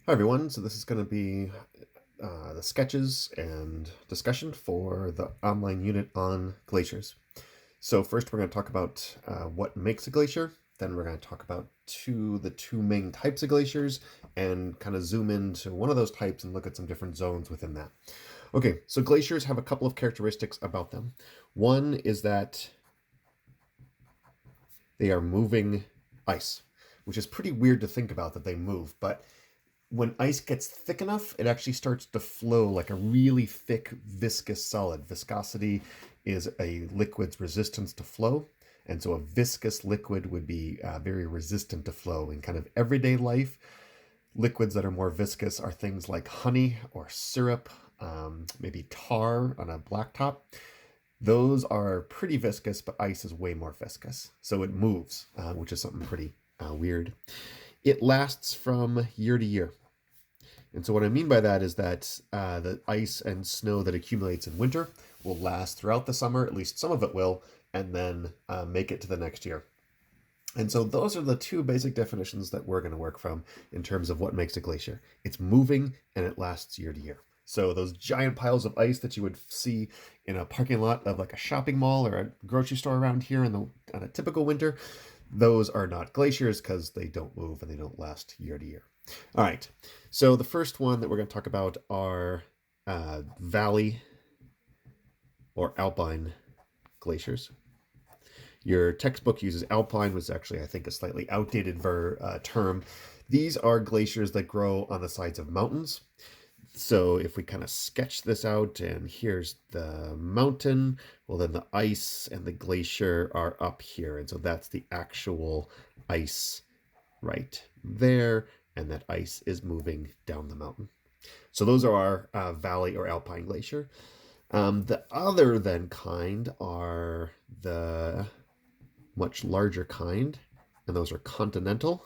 Hi everyone, so this is going to be the sketches and discussion for the online unit on glaciers. So first we're going to talk about what makes a glacier, then we're going to talk about the two main types of glaciers and kind of zoom into one of those types and look at some different zones within that. Okay, so glaciers have a couple of characteristics about them. One is that they are moving ice, which is pretty weird to think about that they move, but when ice gets thick enough, it actually starts to flow like a really thick, viscous solid. Viscosity is a liquid's resistance to flow. And so a viscous liquid would be very resistant to flow. In kind of everyday life, liquids that are more viscous are things like honey or syrup, maybe tar on a blacktop. Those are pretty viscous, but ice is way more viscous. So it moves, which is something pretty weird. It lasts from year to year. And so what I mean by that is that the ice and snow that accumulates in winter will last throughout the summer, at least some of it will, and then make it to the next year. And so those are the two basic definitions that we're going to work from in terms of what makes a glacier. It's moving and it lasts year to year. So those giant piles of ice that you would see in a parking lot of like a shopping mall or a grocery store around here on a typical winter, those are not glaciers because they don't move and they don't last year to year. All right, so the first one that we're going to talk about are valley or alpine glaciers. Your textbook uses alpine, which is actually, I think, a slightly outdated term. These are glaciers that grow on the sides of mountains. So if we kind of sketch this out, and here's the mountain, well, then the ice and the glacier are up here. And so that's the actual ice right there. And that ice is moving down the mountain. So those are our valley or alpine glacier. The other then kind are the much larger kind, and those are continental.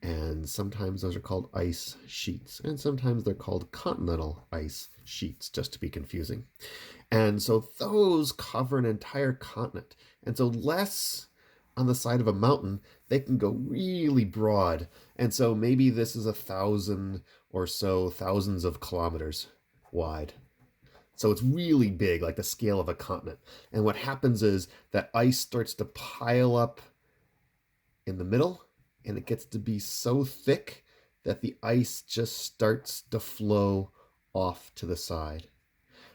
And sometimes those are called ice sheets, and sometimes they're called continental ice sheets, just to be confusing. And so those cover an entire continent. And so less on the side of a mountain, they can go really broad. And so maybe this is 1,000 or so, thousands of kilometers wide. So it's really big, like the scale of a continent. And what happens is that ice starts to pile up in the middle, and it gets to be so thick that the ice just starts to flow off to the side.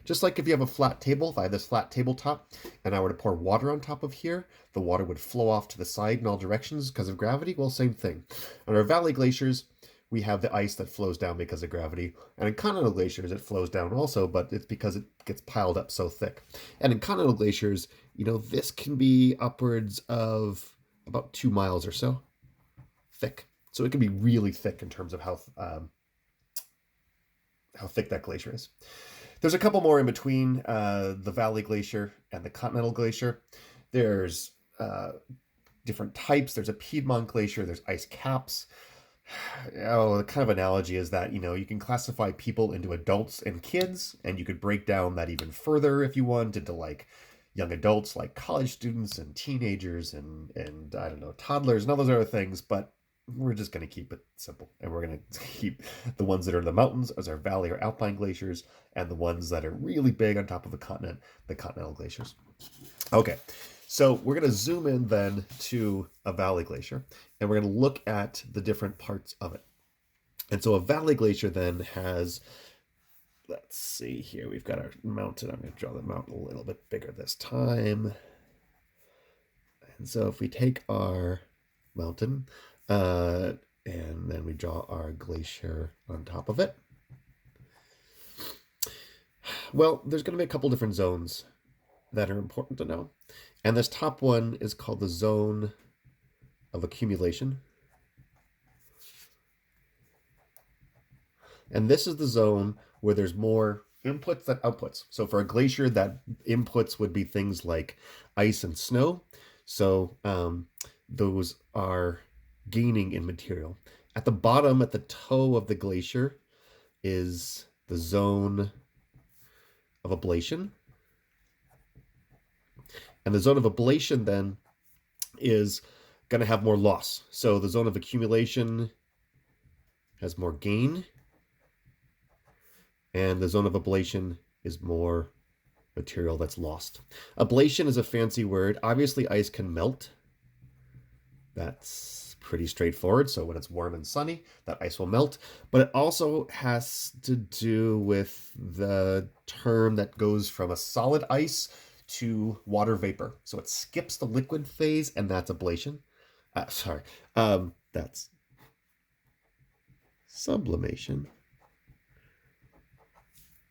Just like if you have a flat table, if I have this flat tabletop and I were to pour water on top of here, the water would flow off to the side in all directions because of gravity. Well, same thing. On our valley glaciers, we have the ice that flows down because of gravity. And in continental glaciers, it flows down also, but it's because it gets piled up so thick. And in continental glaciers, this can be upwards of about 2 miles or so thick. So it can be really thick in terms of how thick that glacier is. There's a couple more in between the valley glacier and the continental glacier. There's different types. There's a Piedmont glacier. There's ice caps. The kind of analogy is that, you can classify people into adults and kids, and you could break down that even further if you want into like young adults, like college students and teenagers and I don't know, toddlers and all those other things. But we're just going to keep it simple, and we're going to keep the ones that are in the mountains as our valley or alpine glaciers, and the ones that are really big on top of a continent, the continental glaciers. Okay, so we're going to zoom in then to a valley glacier, and we're going to look at the different parts of it. And so a valley glacier then has, let's see here, we've got our mountain. I'm going to draw the mountain a little bit bigger this time. And so if we take our mountain, and then we draw our glacier on top of it. Well, there's going to be a couple different zones that are important to know. And this top one is called the zone of accumulation. And this is the zone where there's more inputs than outputs. So for a glacier, that inputs would be things like ice and snow. So those are gaining in material. At the bottom, at the toe of the glacier, is the zone of ablation. And the zone of ablation then is going to have more loss. So the zone of accumulation has more gain, And the zone of ablation is more material that's lost. Ablation is a fancy word. Obviously, ice can melt. That's pretty straightforward. So when it's warm and sunny, that ice will melt. But it also has to do with the term that goes from a solid ice to water vapor. So it skips the liquid phase, and that's ablation. Sorry, that's sublimation.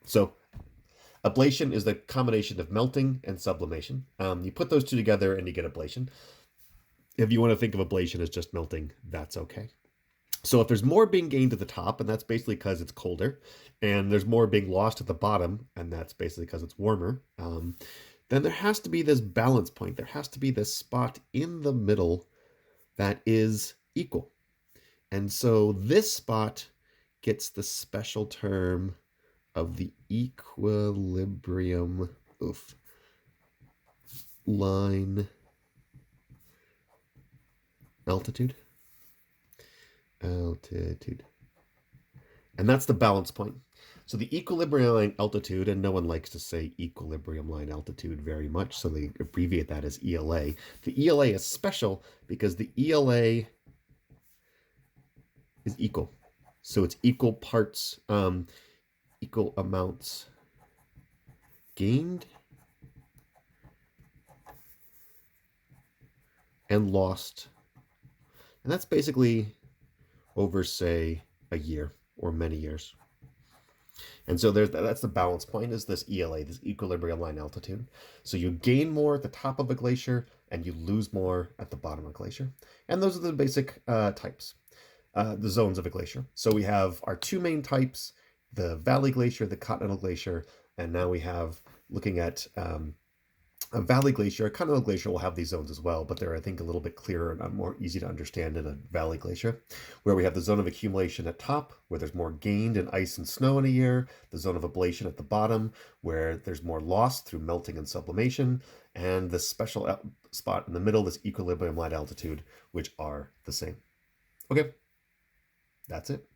So ablation is the combination of melting and sublimation. You put those two together and you get ablation. If you want to think of ablation as just melting, that's okay. So if there's more being gained at the top, and that's basically because it's colder, and there's more being lost at the bottom, and that's basically because it's warmer, then there has to be this balance point. There has to be this spot in the middle that is equal. And so this spot gets the special term of the equilibrium line altitude. And that's the balance point. So the equilibrium line altitude, and no one likes to say equilibrium line altitude very much, so they abbreviate that as ELA. The ELA is special because the ELA is equal. So it's equal parts, equal amounts gained and lost. And that's basically over, say, a year or many years. And so that's the balance point, is this ELA, this equilibrium line altitude. So you gain more at the top of a glacier and you lose more at the bottom of a glacier. And those are the basic types, the zones of a glacier. So we have our two main types, the valley glacier, the continental glacier, and now we have, looking at a valley glacier. A continental glacier will have these zones as well, but they're, I think, a little bit clearer and more easy to understand in a valley glacier, where we have the zone of accumulation at top, where there's more gained in ice and snow in a year, the zone of ablation at the bottom, where there's more lost through melting and sublimation, and the special spot in the middle, this equilibrium line altitude, which are the same. Okay, that's it.